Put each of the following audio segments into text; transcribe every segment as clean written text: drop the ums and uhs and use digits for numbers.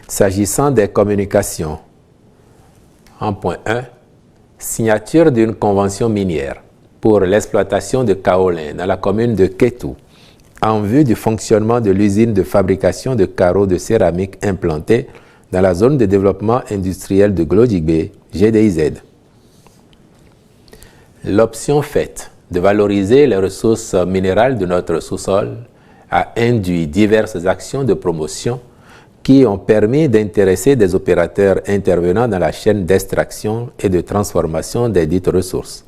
S'agissant des communications, en point 1, signature d'une convention minière pour l'exploitation de kaolin dans la commune de Kétou, en vue du fonctionnement de l'usine de fabrication de carreaux de céramique implantée dans la zone de développement industriel de Glodjigbe, GDIZ. L'option faite de valoriser les ressources minérales de notre sous-sol a induit diverses actions de promotion qui ont permis d'intéresser des opérateurs intervenant dans la chaîne d'extraction et de transformation des dites ressources.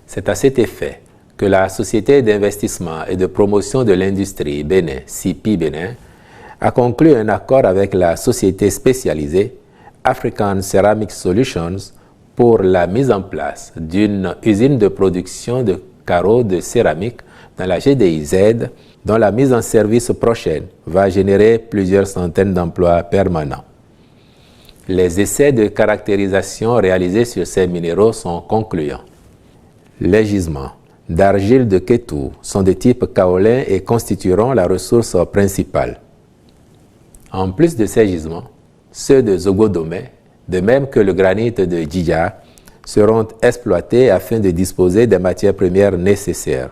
C'est à cet effet que la Société d'investissement et de promotion de l'industrie Bénin, CIPI Bénin, a conclu un accord avec la société spécialisée African Ceramic Solutions pour la mise en place d'une usine de production de carreaux de céramique dans la GDIZ, dont la mise en service prochaine va générer plusieurs centaines d'emplois permanents. Les essais de caractérisation réalisés sur ces minéraux sont concluants. Les gisements d'argile de Kétou sont de type kaolin et constitueront la ressource principale. En plus de ces gisements, ceux de Zogodomé, de même que le granit de Djidja, seront exploités afin de disposer des matières premières nécessaires.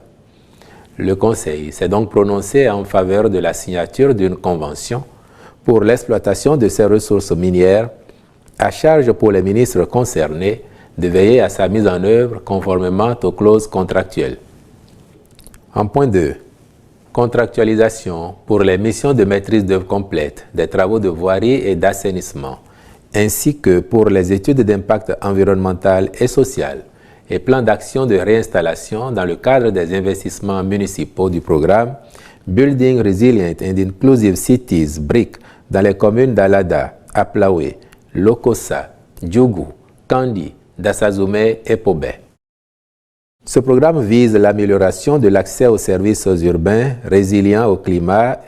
Le Conseil s'est donc prononcé en faveur de la signature d'une convention pour l'exploitation de ces ressources minières, à charge pour les ministres concernés de veiller à sa mise en œuvre conformément aux clauses contractuelles. En point 2, contractualisation pour les missions de maîtrise d'œuvre complète des travaux de voirie et d'assainissement, ainsi que pour les études d'impact environnemental et social et plans d'action de réinstallation dans le cadre des investissements municipaux du programme Building Resilient and Inclusive Cities BRIC dans les communes d'Alada, Aplaoué, Lokossa, Djougou, Kandi, Dassazoumé et Pobé. Ce programme vise l'amélioration de l'accès aux services urbains résilients au climat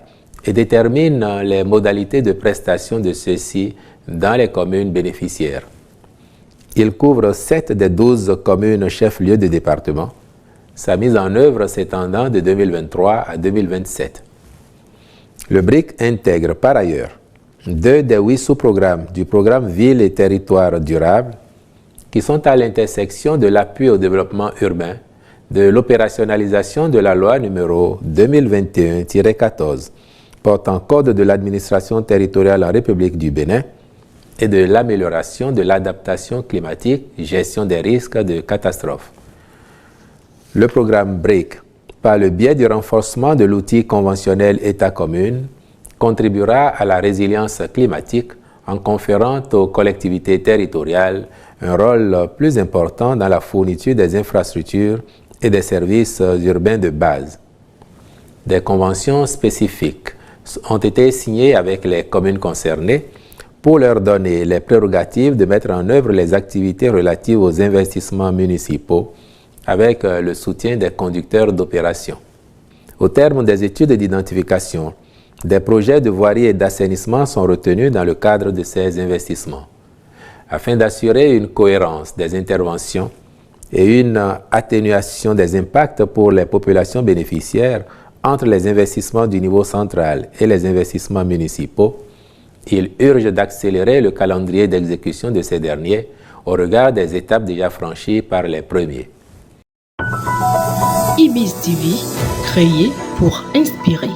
et détermine les modalités de prestation de ceux-ci dans les communes bénéficiaires. Il couvre 7 des 12 communes chefs-lieux de département, sa mise en œuvre s'étendant de 2023 à 2027. Le BRIC intègre par ailleurs 2 des 8 sous-programmes du programme Villes et Territoires durables qui sont à l'intersection de l'appui au développement urbain, de l'opérationnalisation de la loi numéro 2021-14 portant code de l'administration territoriale en République du Bénin et de l'amélioration de l'adaptation climatique, gestion des risques de catastrophes. Le programme BRIC, par le biais du renforcement de l'outil conventionnel État-commune, contribuera à la résilience climatique en conférant aux collectivités territoriales un rôle plus important dans la fourniture des infrastructures et des services urbains de base. Des conventions spécifiques ont été signées avec les communes concernées pour leur donner les prérogatives de mettre en œuvre les activités relatives aux investissements municipaux avec le soutien des conducteurs d'opération. Au terme des études d'identification, des projets de voirie et d'assainissement sont retenus dans le cadre de ces investissements. Afin d'assurer une cohérence des interventions et une atténuation des impacts pour les populations bénéficiaires entre les investissements du niveau central et les investissements municipaux, il urge d'accélérer le calendrier d'exécution de ces derniers au regard des étapes déjà franchies par les premiers. IBIS TV, créé pour inspirer.